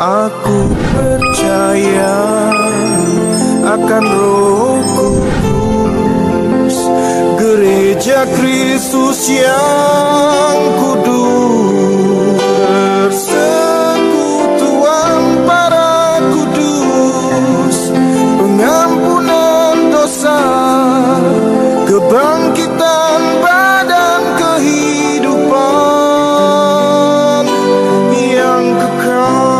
Aku percaya akan Roh Kudus, gereja Kristus yang kudus, persekutuan para kudus, pengampunan dosa, kebangkitan badan, kehidupan yang kekal.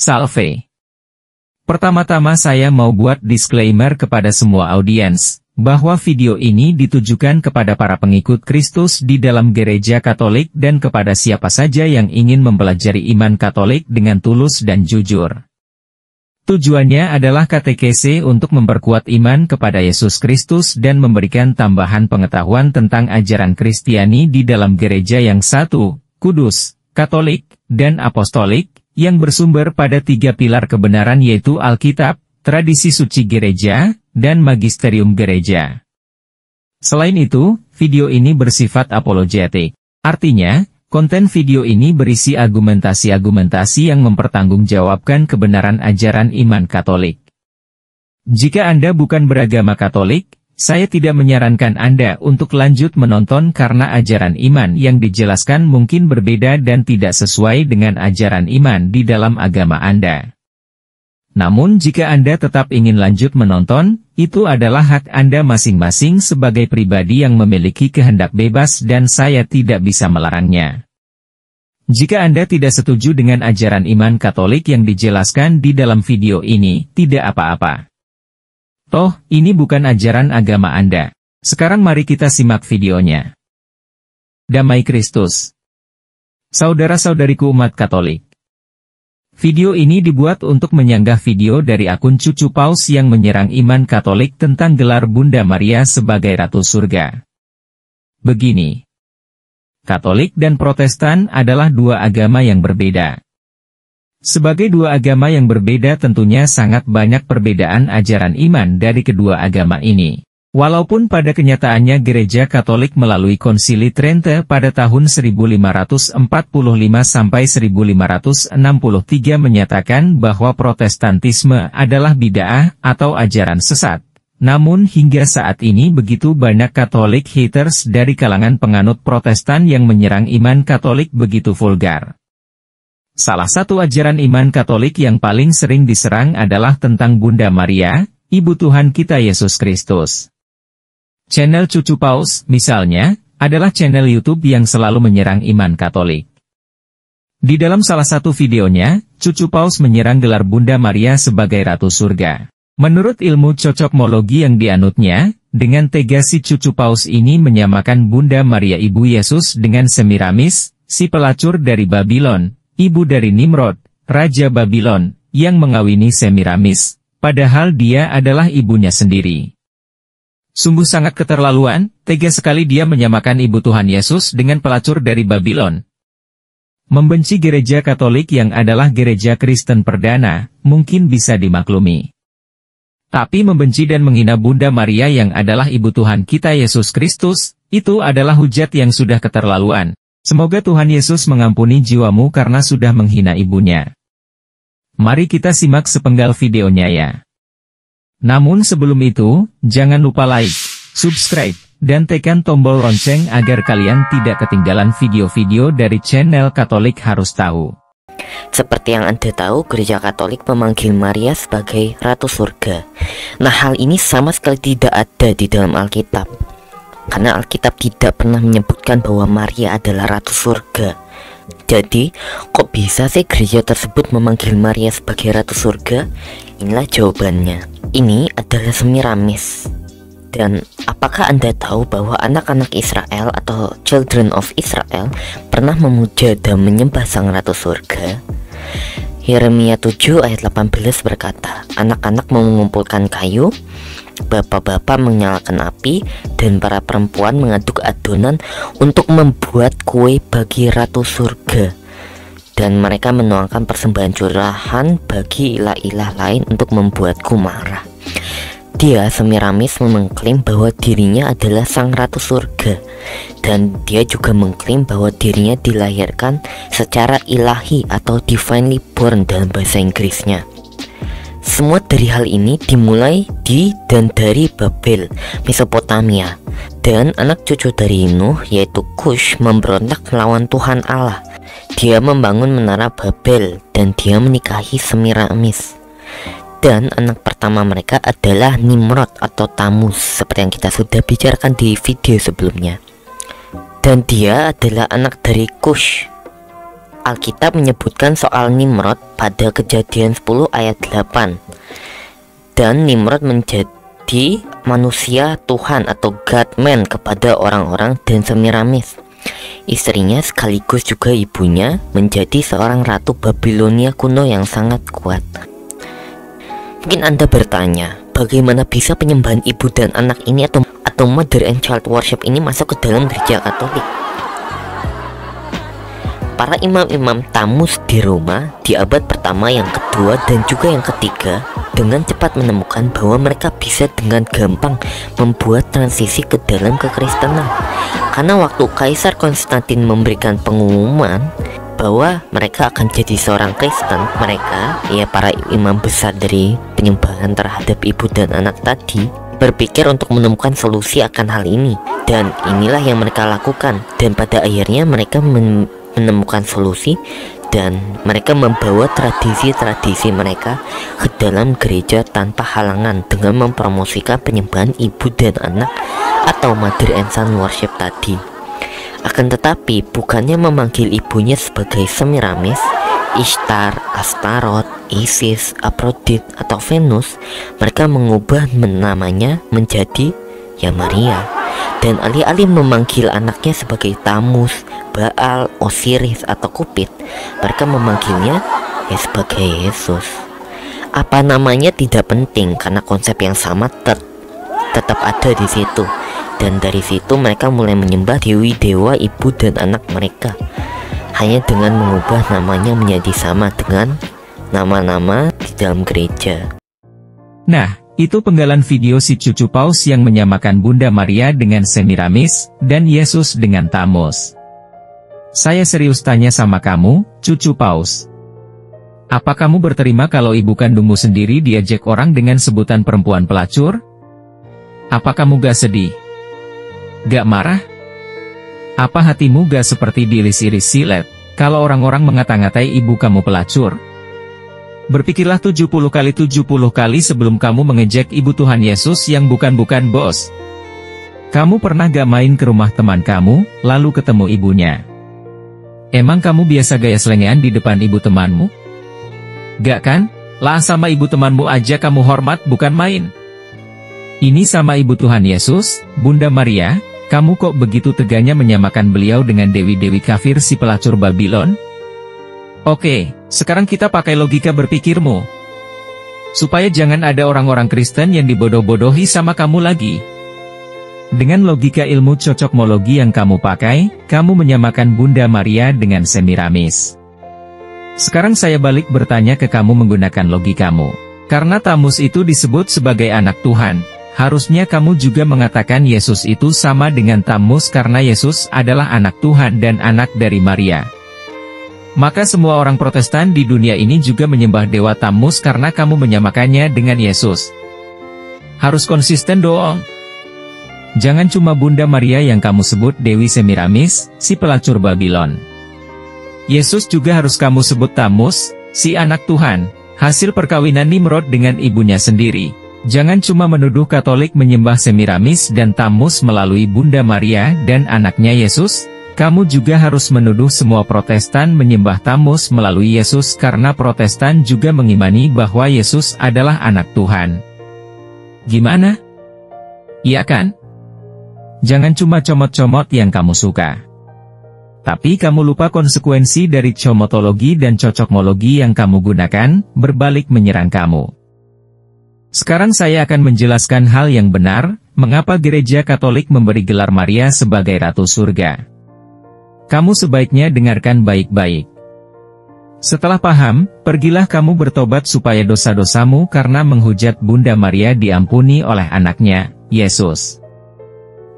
Salve. Pertama-tama saya mau buat disclaimer kepada semua audiens, bahwa video ini ditujukan kepada para pengikut Kristus di dalam gereja Katolik dan kepada siapa saja yang ingin mempelajari iman Katolik dengan tulus dan jujur. Tujuannya adalah katekese untuk memperkuat iman kepada Yesus Kristus dan memberikan tambahan pengetahuan tentang ajaran Kristiani di dalam gereja yang satu, kudus, Katolik, dan Apostolik, yang bersumber pada 3 pilar kebenaran yaitu Alkitab, tradisi suci gereja, dan magisterium gereja. Selain itu, video ini bersifat apologetik. Artinya, konten video ini berisi argumentasi-argumentasi yang mempertanggungjawabkan kebenaran ajaran iman Katolik. Jika Anda bukan beragama Katolik, saya tidak menyarankan Anda untuk lanjut menonton karena ajaran iman yang dijelaskan mungkin berbeda dan tidak sesuai dengan ajaran iman di dalam agama Anda. Namun jika Anda tetap ingin lanjut menonton, itu adalah hak Anda masing-masing sebagai pribadi yang memiliki kehendak bebas dan saya tidak bisa melarangnya. Jika Anda tidak setuju dengan ajaran iman Katolik yang dijelaskan di dalam video ini, tidak apa-apa. Toh, ini bukan ajaran agama Anda. Sekarang mari kita simak videonya. Damai Kristus. Saudara-saudariku umat Katolik. Video ini dibuat untuk menyanggah video dari akun Cucu Paus yang menyerang iman Katolik tentang gelar Bunda Maria sebagai Ratu Surga. Begini. Katolik dan Protestan adalah dua agama yang berbeda. Sebagai dua agama yang berbeda tentunya sangat banyak perbedaan ajaran iman dari kedua agama ini. Walaupun pada kenyataannya Gereja Katolik melalui Konsili Trente pada tahun 1545 sampai 1563 menyatakan bahwa Protestantisme adalah bid'ah atau ajaran sesat. Namun hingga saat ini begitu banyak Katolik haters dari kalangan penganut Protestan yang menyerang iman Katolik begitu vulgar. Salah satu ajaran iman Katolik yang paling sering diserang adalah tentang Bunda Maria, Ibu Tuhan kita Yesus Kristus. Channel Cucu Paus, misalnya, adalah channel YouTube yang selalu menyerang iman Katolik. Di dalam salah satu videonya, Cucu Paus menyerang gelar Bunda Maria sebagai Ratu Surga. Menurut ilmu cocokmologi yang dianutnya, dengan tega si Cucu Paus ini menyamakan Bunda Maria Ibu Yesus dengan Semiramis, si pelacur dari Babylon, ibu dari Nimrod, Raja Babylon, yang mengawini Semiramis, padahal dia adalah ibunya sendiri. Sungguh sangat keterlaluan, tega sekali dia menyamakan Ibu Tuhan Yesus dengan pelacur dari Babylon. Membenci gereja Katolik yang adalah gereja Kristen perdana, mungkin bisa dimaklumi. Tapi membenci dan menghina Bunda Maria yang adalah Ibu Tuhan kita Yesus Kristus, itu adalah hujat yang sudah keterlaluan. Semoga Tuhan Yesus mengampuni jiwamu karena sudah menghina ibunya. Mari kita simak sepenggal videonya ya. Namun sebelum itu, jangan lupa like, subscribe, dan tekan tombol lonceng agar kalian tidak ketinggalan video-video dari channel Katolik Harus Tahu. Seperti yang Anda tahu, Gereja Katolik memanggil Maria sebagai Ratu Surga. Nah, hal ini sama sekali tidak ada di dalam Alkitab. Karena Alkitab tidak pernah menyebutkan bahwa Maria adalah Ratu Surga. Jadi, kok bisa sih gereja tersebut memanggil Maria sebagai Ratu Surga? Inilah jawabannya. Ini adalah Semiramis. Dan apakah Anda tahu bahwa anak-anak Israel atau Children of Israel pernah memuja dan menyembah Sang Ratu Surga? Yeremia 7 ayat 18 berkata, anak-anak mengumpulkan kayu, bapak-bapak menyalakan api, dan para perempuan mengaduk adonan untuk membuat kue bagi Ratu Surga. dan mereka menuangkan persembahan curahan bagi ilah-ilah lain untuk membuatku marah. Dia, Semiramis, mengklaim bahwa dirinya adalah sang ratu surga, dan dia juga mengklaim bahwa dirinya dilahirkan secara ilahi atau divinely born dalam bahasa Inggrisnya. Semua dari hal ini dimulai di dan dari Babel, Mesopotamia, dan anak cucu dari Nuh yaitu Kush memberontak melawan Tuhan Allah. Dia membangun menara Babel dan dia menikahi Semiramis. Dan anak pertama mereka adalah Nimrod atau Tamus, seperti yang kita sudah bicarakan di video sebelumnya. Dan dia adalah anak dari Kush. Alkitab menyebutkan soal Nimrod pada Kejadian 10 ayat 8. Dan Nimrod menjadi manusia Tuhan atau God-man kepada orang-orang, dan Semiramis, istrinya sekaligus juga ibunya, menjadi seorang ratu Babilonia kuno yang sangat kuat. Mungkin Anda bertanya, bagaimana bisa penyembahan ibu dan anak ini atau mother and child worship ini masuk ke dalam gereja Katolik? Para imam-imam Tamus di Roma di abad pertama, yang kedua, dan juga yang ketiga dengan cepat menemukan bahwa mereka bisa dengan gampang membuat transisi ke dalam kekristenan. Karena waktu Kaisar Konstantin memberikan pengumuman bahwa mereka akan jadi seorang Kristen, mereka, ya para imam besar dari penyembahan terhadap ibu dan anak tadi, berpikir untuk menemukan solusi akan hal ini. Dan inilah yang mereka lakukan, dan pada akhirnya mereka menemukan solusi, dan mereka membawa tradisi-tradisi mereka ke dalam gereja tanpa halangan dengan mempromosikan penyembahan ibu dan anak atau mother and son worship tadi. Akan tetapi bukannya memanggil ibunya sebagai Semiramis, Ishtar, Astaroth, Isis, Aphrodite, atau Venus, mereka mengubah namanya menjadi ya Maria. Dan alih-alih memanggil anaknya sebagai Tamus, Baal, Osiris, atau Kupit, mereka memanggilnya ya sebagai Yesus. Apa namanya tidak penting, karena konsep yang sama tetap ada di situ. Dan dari situ mereka mulai menyembah dewi dewa ibu dan anak mereka, hanya dengan mengubah namanya menjadi sama dengan nama-nama di dalam gereja. Nah, itu penggalan video si cucu paus yang menyamakan Bunda Maria dengan Semiramis, dan Yesus dengan Tamus. Saya serius tanya sama kamu, cucu paus. Apa kamu berterima kalau ibu kandungmu sendiri diajak orang dengan sebutan perempuan pelacur? Apa kamu gak sedih? Gak marah? Apa hatimu gak seperti diiris-iris silet kalau orang-orang mengata-ngatai ibu kamu pelacur? Berpikirlah 70 kali sebelum kamu mengejek ibu Tuhan Yesus yang bukan-bukan bos. Kamu pernah gak main ke rumah teman kamu, lalu ketemu ibunya? Emang kamu biasa gaya selengean di depan ibu temanmu? Gak kan? Lah sama ibu temanmu aja kamu hormat bukan main. Ini sama ibu Tuhan Yesus, Bunda Maria, kamu kok begitu teganya menyamakan beliau dengan dewi-dewi kafir si pelacur Babylon? Oke, sekarang kita pakai logika berpikirmu. Supaya jangan ada orang-orang Kristen yang dibodoh-bodohi sama kamu lagi. Dengan logika ilmu cocokmologi yang kamu pakai, kamu menyamakan Bunda Maria dengan Semiramis. Sekarang saya balik bertanya ke kamu menggunakan logikamu. Karena Tamus itu disebut sebagai anak Tuhan, harusnya kamu juga mengatakan Yesus itu sama dengan Tamus karena Yesus adalah anak Tuhan dan anak dari Maria. Maka semua orang Protestan di dunia ini juga menyembah Dewa Tamus karena kamu menyamakannya dengan Yesus. Harus konsisten dong. Jangan cuma Bunda Maria yang kamu sebut Dewi Semiramis, si pelacur Babylon. Yesus juga harus kamu sebut Tamus, si anak Tuhan, hasil perkawinan Nimrod dengan ibunya sendiri. Jangan cuma menuduh Katolik menyembah Semiramis dan Tamus melalui Bunda Maria dan anaknya Yesus. Kamu juga harus menuduh semua Protestan menyembah Tamus melalui Yesus karena Protestan juga mengimani bahwa Yesus adalah anak Tuhan. Gimana? Iya kan? Jangan cuma comot-comot yang kamu suka. Tapi kamu lupa konsekuensi dari comotologi dan cocokmologi yang kamu gunakan, berbalik menyerang kamu. Sekarang saya akan menjelaskan hal yang benar, mengapa Gereja Katolik memberi gelar Maria sebagai Ratu Surga. Kamu sebaiknya dengarkan baik-baik. Setelah paham, pergilah kamu bertobat supaya dosa-dosamu karena menghujat Bunda Maria diampuni oleh anaknya, Yesus.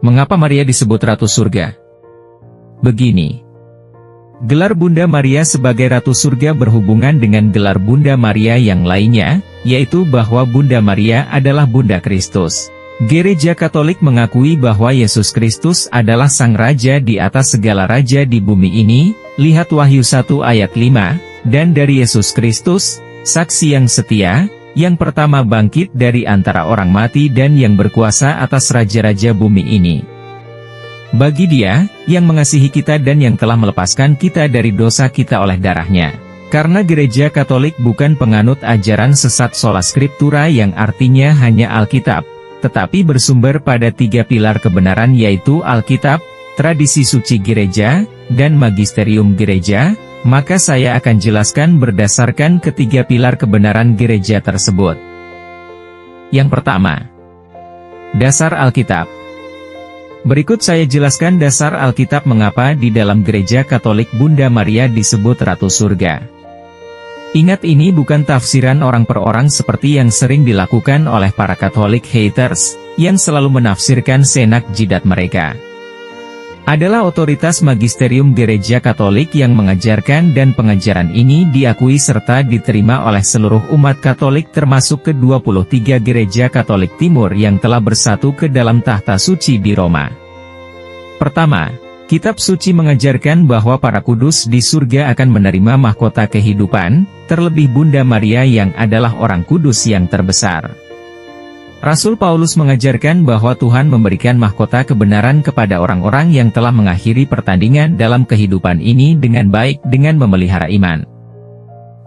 Mengapa Maria disebut Ratu Surga? Begini. Gelar Bunda Maria sebagai Ratu Surga berhubungan dengan gelar Bunda Maria yang lainnya, yaitu bahwa Bunda Maria adalah Bunda Kristus. Gereja Katolik mengakui bahwa Yesus Kristus adalah Sang Raja di atas segala raja di bumi ini, lihat Wahyu 1 ayat 5, dan dari Yesus Kristus, saksi yang setia, yang pertama bangkit dari antara orang mati dan yang berkuasa atas raja-raja bumi ini. Bagi Dia, yang mengasihi kita dan yang telah melepaskan kita dari dosa kita oleh darahnya. Karena Gereja Katolik bukan penganut ajaran sesat sola scriptura yang artinya hanya Alkitab, tetapi bersumber pada 3 pilar kebenaran yaitu Alkitab, tradisi suci gereja, dan magisterium gereja, maka saya akan jelaskan berdasarkan ketiga pilar kebenaran gereja tersebut. Yang pertama, dasar Alkitab. Berikut saya jelaskan dasar Alkitab mengapa di dalam Gereja Katolik Bunda Maria disebut Ratu Surga. Ingat, ini bukan tafsiran orang per orang seperti yang sering dilakukan oleh para Katolik haters, yang selalu menafsirkan senak jidat mereka. Adalah otoritas magisterium Gereja Katolik yang mengajarkan dan pengajaran ini diakui serta diterima oleh seluruh umat Katolik termasuk ke-23 Gereja Katolik Timur yang telah bersatu ke dalam tahta suci di Roma. Pertama, Kitab Suci mengajarkan bahwa para kudus di surga akan menerima mahkota kehidupan, terlebih Bunda Maria yang adalah orang kudus yang terbesar. Rasul Paulus mengajarkan bahwa Tuhan memberikan mahkota kebenaran kepada orang-orang yang telah mengakhiri pertandingan dalam kehidupan ini dengan baik dengan memelihara iman.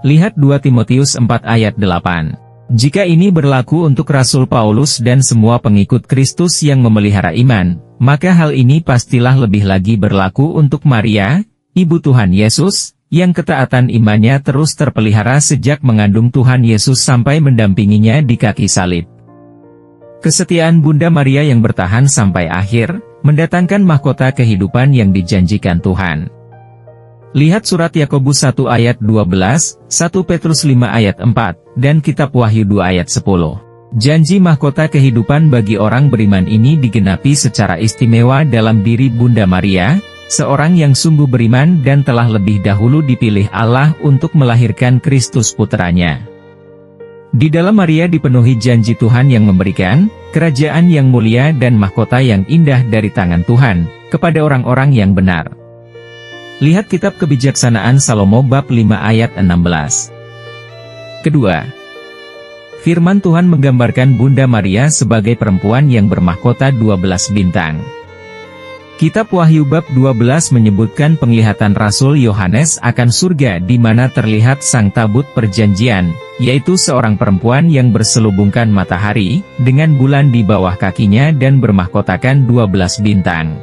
Lihat 2 Timotius 4 ayat 8. Jika ini berlaku untuk Rasul Paulus dan semua pengikut Kristus yang memelihara iman, maka hal ini pastilah lebih lagi berlaku untuk Maria, Ibu Tuhan Yesus, yang ketaatan imannya terus terpelihara sejak mengandung Tuhan Yesus sampai mendampinginya di kaki salib. Kesetiaan Bunda Maria yang bertahan sampai akhir, mendatangkan mahkota kehidupan yang dijanjikan Tuhan. Lihat surat Yakobus 1 ayat 12, 1 Petrus 5 ayat 4, dan Kitab Wahyu 2 ayat 10. Janji mahkota kehidupan bagi orang beriman ini digenapi secara istimewa dalam diri Bunda Maria, seorang yang sungguh beriman dan telah lebih dahulu dipilih Allah untuk melahirkan Kristus putranya. Di dalam Maria dipenuhi janji Tuhan yang memberikan kerajaan yang mulia dan mahkota yang indah dari tangan Tuhan kepada orang-orang yang benar. Lihat Kitab Kebijaksanaan Salomo bab 5 ayat 16. Kedua, firman Tuhan menggambarkan Bunda Maria sebagai perempuan yang bermahkota 12 bintang. Kitab Wahyu bab 12 menyebutkan penglihatan Rasul Yohanes akan surga di mana terlihat sang tabut perjanjian, yaitu seorang perempuan yang berselubungkan matahari, dengan bulan di bawah kakinya dan bermahkotakan 12 bintang.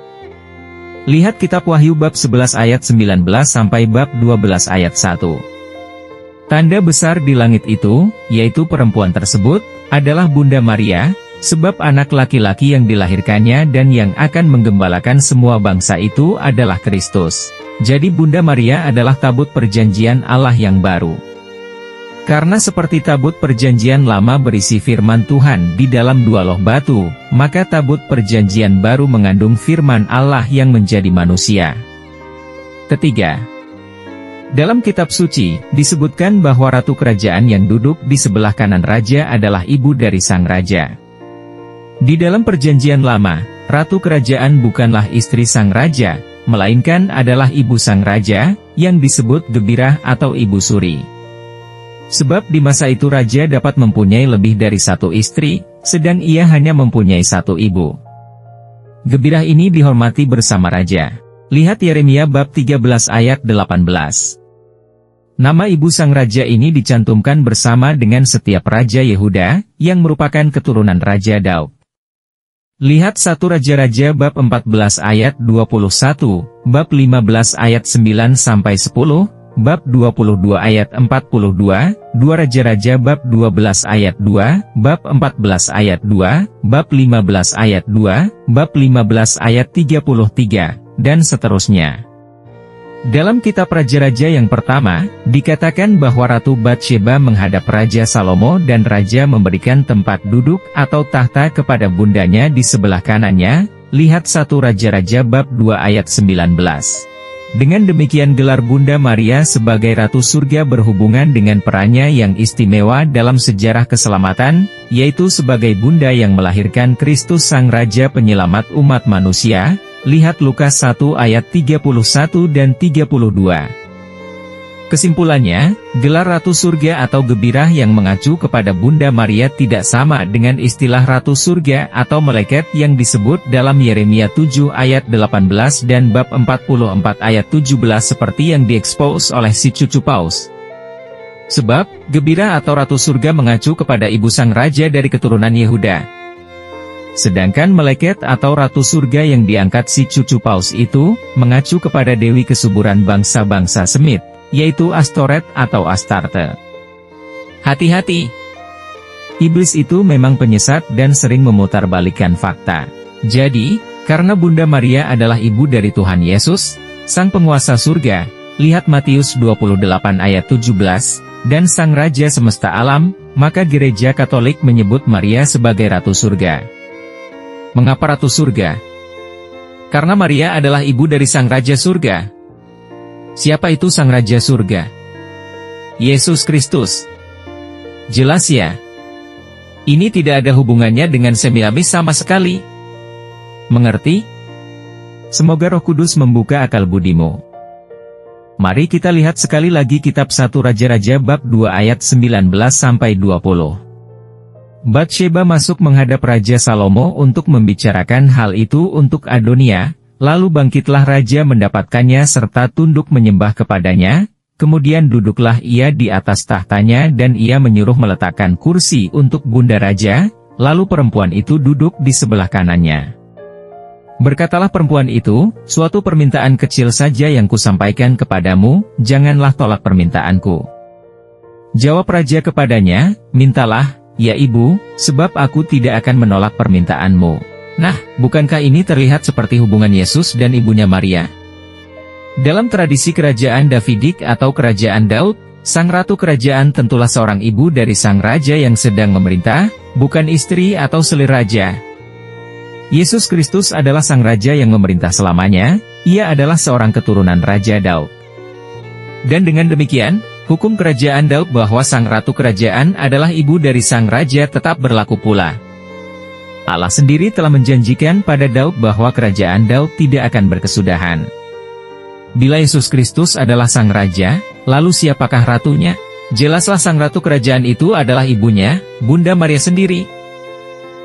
Lihat Kitab Wahyu bab 11 ayat 19 sampai bab 12 ayat 1. Tanda besar di langit itu, yaitu perempuan tersebut, adalah Bunda Maria, sebab anak laki-laki yang dilahirkannya dan yang akan menggembalakan semua bangsa itu adalah Kristus. Jadi Bunda Maria adalah tabut perjanjian Allah yang baru. Karena seperti tabut perjanjian lama berisi firman Tuhan di dalam 2 loh batu, maka tabut perjanjian baru mengandung firman Allah yang menjadi manusia. Ketiga, dalam kitab suci, disebutkan bahwa ratu kerajaan yang duduk di sebelah kanan raja adalah ibu dari sang raja. Di dalam perjanjian lama, ratu kerajaan bukanlah istri sang raja, melainkan adalah ibu sang raja, yang disebut Gebirah atau ibu suri. Sebab di masa itu raja dapat mempunyai lebih dari satu istri, sedang ia hanya mempunyai satu ibu. Gebirah ini dihormati bersama raja. Lihat Yeremia bab 13 ayat 18. Nama ibu sang raja ini dicantumkan bersama dengan setiap raja Yehuda, yang merupakan keturunan Raja Daud. Lihat 1 Raja-Raja bab 14 ayat 21, bab 15 ayat 9 sampai 10, bab 22 ayat 42, 2 Raja-Raja bab 12 ayat 2, bab 14 ayat 2, bab 15 ayat 2, bab 15 ayat 33, dan seterusnya. Dalam kitab Raja-Raja yang pertama, dikatakan bahwa Ratu Batsheba menghadap Raja Salomo dan Raja memberikan tempat duduk atau tahta kepada bundanya di sebelah kanannya. Lihat 1 Raja-Raja bab 2 ayat 19. Dengan demikian gelar Bunda Maria sebagai Ratu Surga berhubungan dengan perannya yang istimewa dalam sejarah keselamatan, yaitu sebagai Bunda yang melahirkan Kristus Sang Raja Penyelamat umat manusia. Lihat Lukas 1 ayat 31 dan 32. Kesimpulannya, gelar Ratu Surga atau Gebirah yang mengacu kepada Bunda Maria tidak sama dengan istilah Ratu Surga atau Malaikat yang disebut dalam Yeremia 7 ayat 18 dan bab 44 ayat 17 seperti yang diekspos oleh si cucu paus. Sebab, Gebirah atau Ratu Surga mengacu kepada Ibu Sang Raja dari keturunan Yehuda. Sedangkan Malaikat atau Ratu Surga yang diangkat si cucu paus itu, mengacu kepada Dewi Kesuburan bangsa-bangsa Semit, yaitu Astoret atau Astarte. Hati-hati! Iblis itu memang penyesat dan sering memutarbalikkan fakta. Jadi, karena Bunda Maria adalah ibu dari Tuhan Yesus, Sang Penguasa Surga, lihat Matius 28 ayat 17, dan Sang Raja Semesta Alam, maka Gereja Katolik menyebut Maria sebagai Ratu Surga. Mengapa Ratu Surga? Karena Maria adalah ibu dari Sang Raja Surga. Siapa itu Sang Raja Surga? Yesus Kristus. Jelas ya? Ini tidak ada hubungannya dengan Semiramis sama sekali. Mengerti? Semoga Roh Kudus membuka akal budimu. Mari kita lihat sekali lagi kitab 1 Raja-Raja bab 2 ayat 19-20. Batsheba masuk menghadap Raja Salomo untuk membicarakan hal itu untuk Adonia, lalu bangkitlah Raja mendapatkannya serta tunduk menyembah kepadanya, kemudian duduklah ia di atas tahtanya dan ia menyuruh meletakkan kursi untuk Bunda Raja, lalu perempuan itu duduk di sebelah kanannya. Berkatalah perempuan itu, suatu permintaan kecil saja yang kusampaikan kepadamu, janganlah tolak permintaanku. Jawab Raja kepadanya, mintalah, ya ibu, sebab aku tidak akan menolak permintaanmu. Nah, bukankah ini terlihat seperti hubungan Yesus dan ibunya Maria? Dalam tradisi kerajaan Davidik atau kerajaan Daud, sang ratu kerajaan tentulah seorang ibu dari sang raja yang sedang memerintah, bukan istri atau selir raja. Yesus Kristus adalah sang raja yang memerintah selamanya, ia adalah seorang keturunan Raja Daud. Dan dengan demikian, hukum kerajaan Daud bahwa sang ratu kerajaan adalah ibu dari sang raja tetap berlaku pula. Allah sendiri telah menjanjikan pada Daud bahwa kerajaan Daud tidak akan berkesudahan. Bila Yesus Kristus adalah sang raja, lalu siapakah ratunya? Jelaslah sang ratu kerajaan itu adalah ibunya, Bunda Maria sendiri.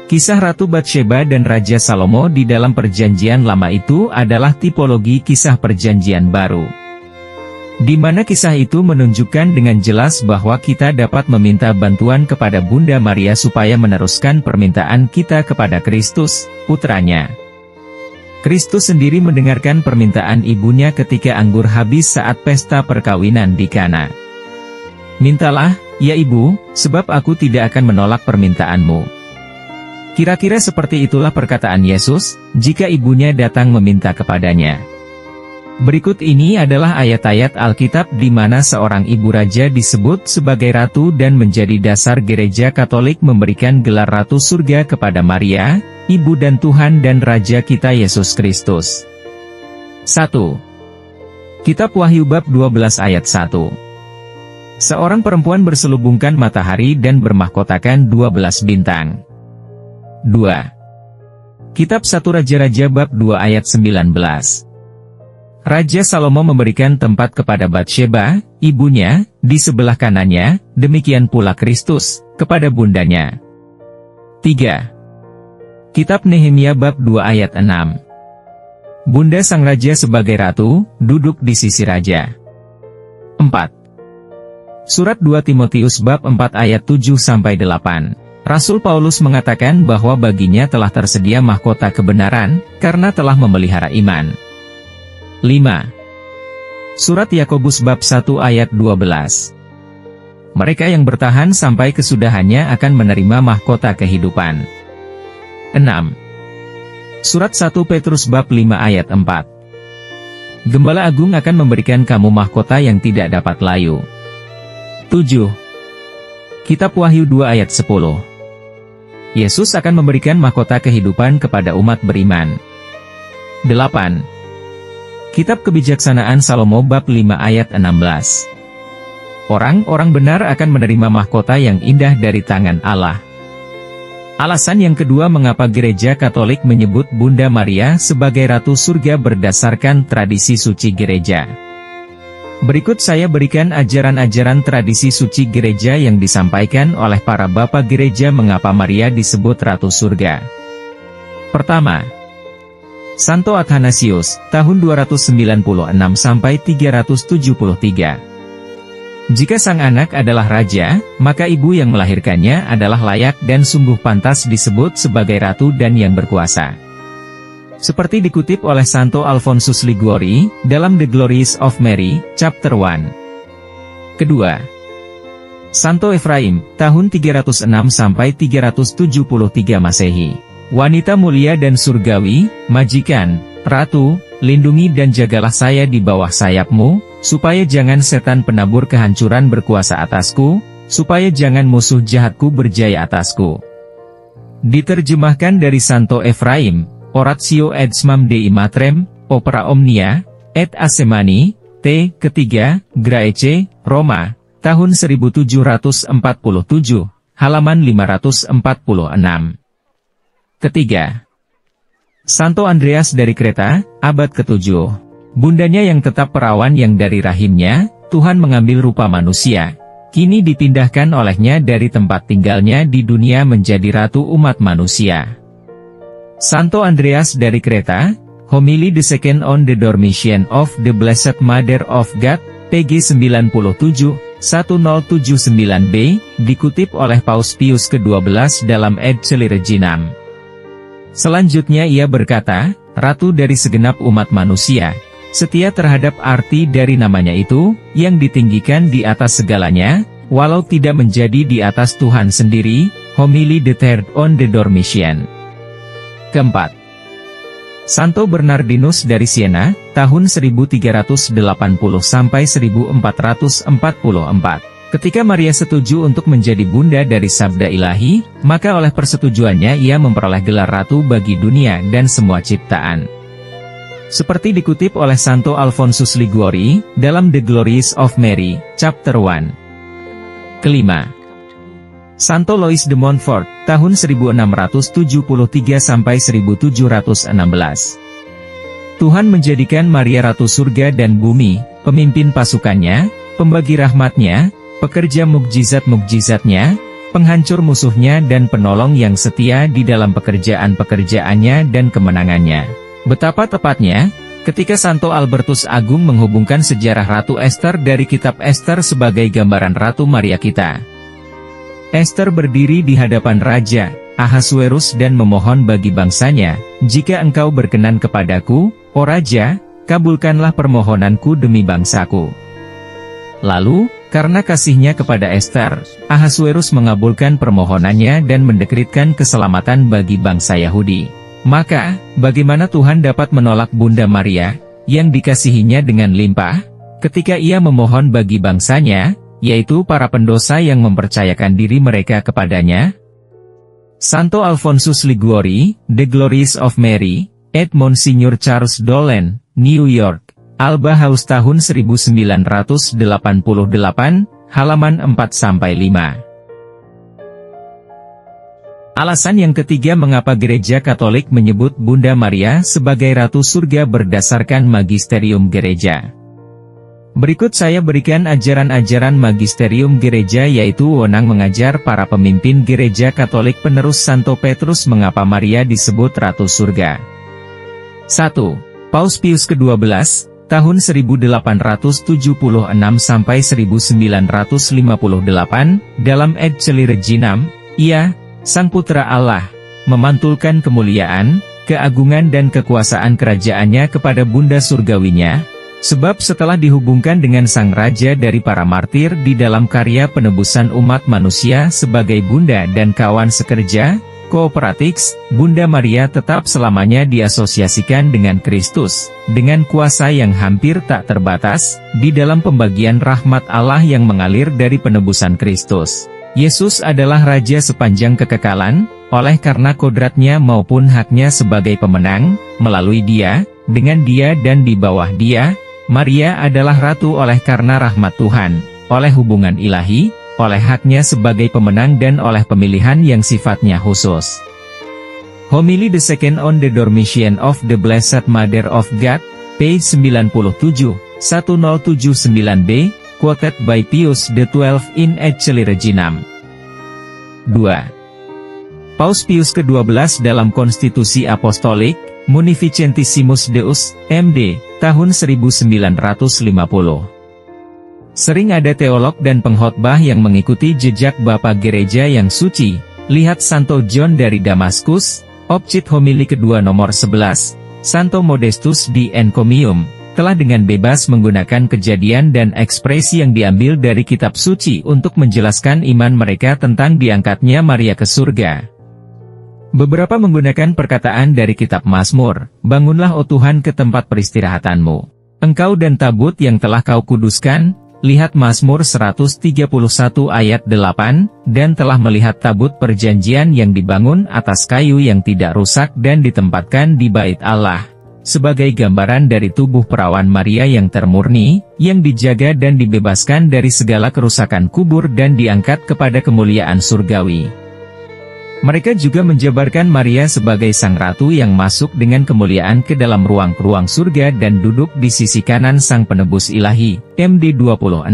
Kisah Ratu Batsheba dan Raja Salomo di dalam Perjanjian Lama itu adalah tipologi kisah Perjanjian Baru, di mana kisah itu menunjukkan dengan jelas bahwa kita dapat meminta bantuan kepada Bunda Maria supaya meneruskan permintaan kita kepada Kristus, putranya. Kristus sendiri mendengarkan permintaan ibunya ketika anggur habis saat pesta perkawinan di Kana. Mintalah, ya ibu, sebab aku tidak akan menolak permintaanmu. Kira-kira seperti itulah perkataan Yesus, jika ibunya datang meminta kepadanya. Berikut ini adalah ayat-ayat Alkitab di mana seorang ibu raja disebut sebagai ratu dan menjadi dasar Gereja Katolik memberikan gelar Ratu Surga kepada Maria, Ibu dan Tuhan dan Raja kita Yesus Kristus. 1. Kitab Wahyu bab 12 ayat 1. Seorang perempuan berselubungkan matahari dan bermahkotakan 12 bintang. 2. Kitab 1 Raja-Raja bab 2 ayat 19. Raja Salomo memberikan tempat kepada Batsheba, ibunya, di sebelah kanannya, demikian pula Kristus, kepada bundanya. 3. Kitab Nehemia bab 2 ayat 6. Bunda sang raja sebagai ratu, duduk di sisi raja. 4. Surat 2 Timotius bab 4 ayat 7-8. Rasul Paulus mengatakan bahwa baginya telah tersedia mahkota kebenaran, karena telah memelihara iman. 5. Surat Yakobus bab 1 ayat 12. Mereka yang bertahan sampai kesudahannya akan menerima mahkota kehidupan. 6. Surat 1 Petrus bab 5 ayat 4. Gembala Agung akan memberikan kamu mahkota yang tidak dapat layu. 7. Kitab Wahyu 2 ayat 10. Yesus akan memberikan mahkota kehidupan kepada umat beriman. 8. Kitab Kebijaksanaan Salomo bab 5 ayat 16. Orang-orang benar akan menerima mahkota yang indah dari tangan Allah. Alasan yang kedua mengapa Gereja Katolik menyebut Bunda Maria sebagai Ratu Surga berdasarkan tradisi suci gereja. Berikut saya berikan ajaran-ajaran tradisi suci gereja yang disampaikan oleh para bapak gereja mengapa Maria disebut Ratu Surga. Pertama, Santo Athanasius, tahun 296–373. Jika sang anak adalah raja, maka ibu yang melahirkannya adalah layak dan sungguh pantas disebut sebagai ratu dan yang berkuasa. Seperti dikutip oleh Santo Alfonsus Liguori, dalam The Glories of Mary, chapter 1. Kedua, Santo Efraim, tahun 306–373 Masehi. Wanita mulia dan surgawi, majikan, ratu, lindungi dan jagalah saya di bawah sayapmu, supaya jangan setan penabur kehancuran berkuasa atasku, supaya jangan musuh jahatku berjaya atasku. Diterjemahkan dari Santo Efraim, Oratio et Smam Dei Matrem, Opera Omnia, et Asemani, T. Ketiga, Graece, Roma, tahun 1747, halaman 546. Ketiga, Santo Andreas dari Kreta, abad ke-7. Bundanya yang tetap perawan yang dari rahimnya, Tuhan mengambil rupa manusia. Kini dipindahkan olehnya dari tempat tinggalnya di dunia menjadi ratu umat manusia. Santo Andreas dari Kreta, Homily the Second on the Dormition of the Blessed Mother of God, PG 97, 1079b, dikutip oleh Paus Pius ke-12 dalam Ed Celi Reginam. Selanjutnya ia berkata, Ratu dari segenap umat manusia, setia terhadap arti dari namanya itu, yang ditinggikan di atas segalanya, walau tidak menjadi di atas Tuhan sendiri. Homily the Third on the Dormition. Keempat, Santo Bernardinus dari Siena, tahun 1380–1444. Ketika Maria setuju untuk menjadi bunda dari Sabda Ilahi, maka oleh persetujuannya ia memperoleh gelar ratu bagi dunia dan semua ciptaan. Seperti dikutip oleh Santo Alfonsus Liguori, dalam The Glories of Mary, chapter 1. Kelima, Santo Louis de Montfort, tahun 1673–1716. Tuhan menjadikan Maria Ratu Surga dan Bumi, pemimpin pasukannya, pembagi rahmatnya, pekerja mukjizat-mukjizatnya, penghancur musuhnya dan penolong yang setia di dalam pekerjaan-pekerjaannya dan kemenangannya. Betapa tepatnya, ketika Santo Albertus Agung menghubungkan sejarah Ratu Ester dari kitab Ester sebagai gambaran Ratu Maria kita. Ester berdiri di hadapan Raja Ahasuerus dan memohon bagi bangsanya, "Jika engkau berkenan kepadaku, O Raja, kabulkanlah permohonanku demi bangsaku." Lalu, karena kasihnya kepada Ester, Ahasuerus mengabulkan permohonannya dan mendekretkan keselamatan bagi bangsa Yahudi. Maka, bagaimana Tuhan dapat menolak Bunda Maria, yang dikasihinya dengan limpah, ketika ia memohon bagi bangsanya, yaitu para pendosa yang mempercayakan diri mereka kepadanya? Santo Alfonsus Liguori, The Glories of Mary, et Monsignor Charles Dolan, New York, Alba House tahun 1988, halaman 4–5. Alasan yang ketiga mengapa Gereja Katolik menyebut Bunda Maria sebagai Ratu Surga berdasarkan magisterium gereja. Berikut saya berikan ajaran-ajaran magisterium gereja, yaitu wewenang mengajar para pemimpin Gereja Katolik penerus Santo Petrus mengapa Maria disebut Ratu Surga. 1. Paus Pius ke-12, tahun 1876–1958, dalam Ed Celi Reginam, ia, Sang Putra Allah, memantulkan kemuliaan, keagungan dan kekuasaan kerajaannya kepada Bunda Surgawinya, sebab setelah dihubungkan dengan Sang Raja dari para martir di dalam karya penebusan umat manusia sebagai Bunda dan kawan sekerja, Kooperatif, Bunda Maria tetap selamanya diasosiasikan dengan Kristus, dengan kuasa yang hampir tak terbatas, di dalam pembagian rahmat Allah yang mengalir dari penebusan Kristus. Yesus adalah Raja sepanjang kekekalan, oleh karena kodratnya maupun haknya sebagai pemenang, melalui Dia, dengan Dia dan di bawah Dia. Maria adalah Ratu oleh karena rahmat Tuhan, oleh hubungan ilahi, oleh haknya sebagai pemenang dan oleh pemilihan yang sifatnya khusus. Homily the Second on the Dormition of the Blessed Mother of God, page 97, 1079b, quoted by Pius XII in Ecce Reginam. 2. Paus Pius ke-12 dalam Konstitusi Apostolik, Munificentissimus Deus, MD, tahun 1950. Sering ada teolog dan pengkhotbah yang mengikuti jejak Bapa Gereja yang suci. Lihat Santo John dari Damaskus, Obcit Homili kedua nomor 11, Santo Modestus di Encomium, telah dengan bebas menggunakan kejadian dan ekspresi yang diambil dari kitab suci untuk menjelaskan iman mereka tentang diangkatnya Maria ke surga. Beberapa menggunakan perkataan dari kitab Mazmur, "Bangunlah, oh Tuhan, ke tempat peristirahatanmu. Engkau dan tabut yang telah kau kuduskan." Lihat Mazmur 131 ayat 8, dan telah melihat tabut perjanjian yang dibangun atas kayu yang tidak rusak dan ditempatkan di bait Allah, sebagai gambaran dari tubuh perawan Maria yang termurni, yang dijaga dan dibebaskan dari segala kerusakan kubur dan diangkat kepada kemuliaan surgawi. Mereka juga menjabarkan Maria sebagai Sang Ratu yang masuk dengan kemuliaan ke dalam ruang-ruang surga dan duduk di sisi kanan Sang Penebus Ilahi, MD 26.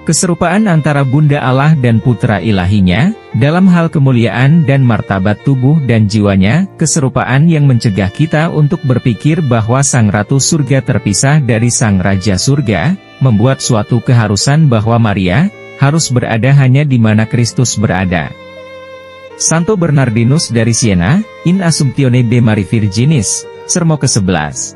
Keserupaan antara Bunda Allah dan Putra Ilahinya, dalam hal kemuliaan dan martabat tubuh dan jiwanya, keserupaan yang mencegah kita untuk berpikir bahwa Sang Ratu Surga terpisah dari Sang Raja Surga, membuat suatu keharusan bahwa Maria harus berada hanya di mana Kristus berada. Santo Bernardinus dari Siena, In Assumptione de Mari Virginis, Sermo ke-11.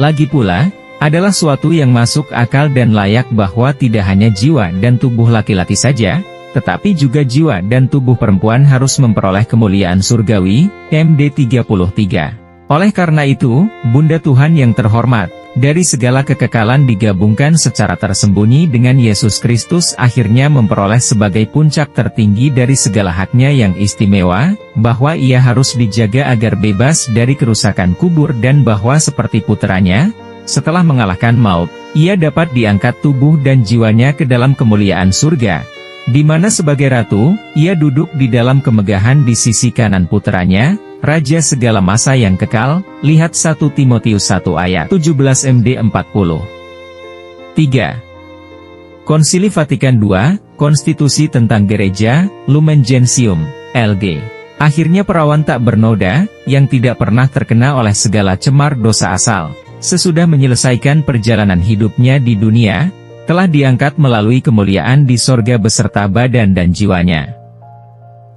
Lagi pula, adalah suatu yang masuk akal dan layak bahwa tidak hanya jiwa dan tubuh laki-laki saja, tetapi juga jiwa dan tubuh perempuan harus memperoleh kemuliaan surgawi, MD 33. Oleh karena itu, Bunda Tuhan yang terhormat, dari segala kekekalan digabungkan secara tersembunyi dengan Yesus Kristus akhirnya memperoleh sebagai puncak tertinggi dari segala haknya yang istimewa, bahwa ia harus dijaga agar bebas dari kerusakan kubur dan bahwa seperti putranya, setelah mengalahkan maut, ia dapat diangkat tubuh dan jiwanya ke dalam kemuliaan surga, di mana sebagai ratu, ia duduk di dalam kemegahan di sisi kanan putranya, Raja segala masa yang kekal. Lihat 1 Timotius 1 ayat 17 MD 40. 3. Konsili Vatikan II, Konstitusi tentang Gereja, Lumen Gentium, LG. Akhirnya perawan tak bernoda, yang tidak pernah terkena oleh segala cemar dosa asal, sesudah menyelesaikan perjalanan hidupnya di dunia, telah diangkat melalui kemuliaan di sorga beserta badan dan jiwanya.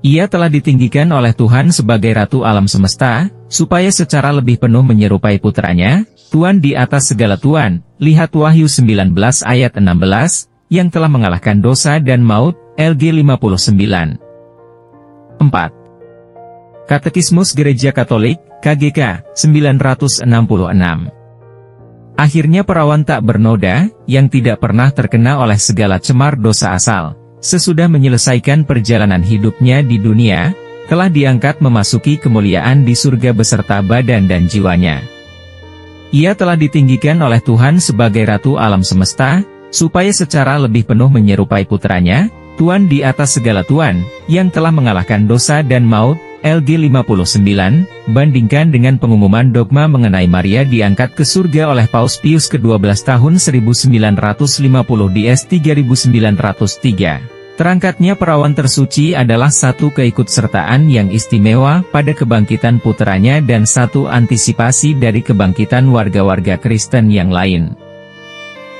Ia telah ditinggikan oleh Tuhan sebagai Ratu alam semesta, supaya secara lebih penuh menyerupai putranya, Tuhan di atas segala Tuhan. Lihat Wahyu 19 ayat 16, yang telah mengalahkan dosa dan maut, LG 59. 4. Katekismus Gereja Katolik, KGK, 966. Akhirnya perawan tak bernoda, yang tidak pernah terkena oleh segala cemar dosa asal, sesudah menyelesaikan perjalanan hidupnya di dunia, telah diangkat memasuki kemuliaan di surga beserta badan dan jiwanya. Ia telah ditinggikan oleh Tuhan sebagai Ratu alam semesta, supaya secara lebih penuh menyerupai putranya, Tuhan di atas segala Tuhan, yang telah mengalahkan dosa dan maut, LG 59, bandingkan dengan pengumuman dogma mengenai Maria diangkat ke surga oleh Paus Pius ke-12 tahun 1950 di S 3903. Terangkatnya perawan tersuci adalah satu keikutsertaan yang istimewa pada kebangkitan putranya dan satu antisipasi dari kebangkitan warga-warga Kristen yang lain.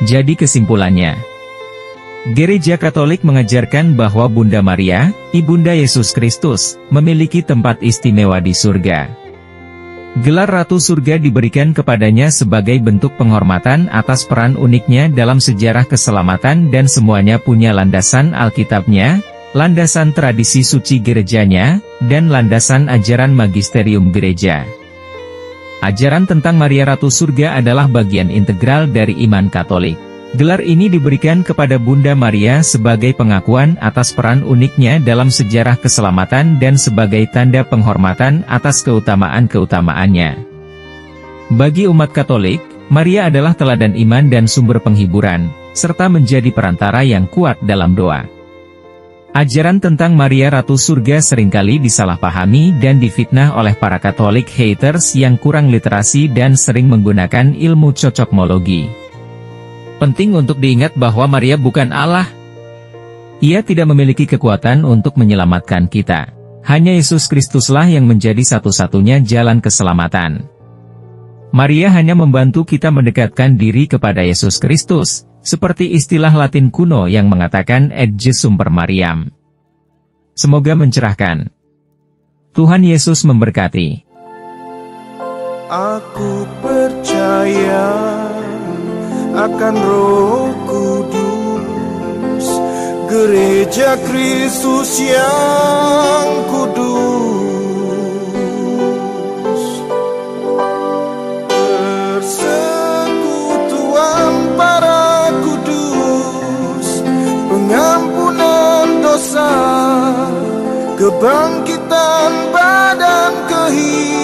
Jadi kesimpulannya, Gereja Katolik mengajarkan bahwa Bunda Maria, Ibunda Yesus Kristus, memiliki tempat istimewa di surga. Gelar Ratu Surga diberikan kepadanya sebagai bentuk penghormatan atas peran uniknya dalam sejarah keselamatan dan semuanya punya landasan Alkitabnya, landasan tradisi suci gerejanya, dan landasan ajaran magisterium gereja. Ajaran tentang Maria Ratu Surga adalah bagian integral dari iman Katolik. Gelar ini diberikan kepada Bunda Maria sebagai pengakuan atas peran uniknya dalam sejarah keselamatan dan sebagai tanda penghormatan atas keutamaan-keutamaannya. Bagi umat Katolik, Maria adalah teladan iman dan sumber penghiburan, serta menjadi perantara yang kuat dalam doa. Ajaran tentang Maria Ratu Surga seringkali disalahpahami dan difitnah oleh para Katolik haters yang kurang literasi dan sering menggunakan ilmu cocokmologi. Penting untuk diingat bahwa Maria bukan Allah. Ia tidak memiliki kekuatan untuk menyelamatkan kita. Hanya Yesus Kristuslah yang menjadi satu-satunya jalan keselamatan. Maria hanya membantu kita mendekatkan diri kepada Yesus Kristus, seperti istilah Latin kuno yang mengatakan et Jesum per Mariam. Semoga mencerahkan. Tuhan Yesus memberkati. Aku percaya akan Roh Kudus, Gereja Kristus yang kudus, persekutuan para kudus, pengampunan dosa, kebangkitan badan kehidupan.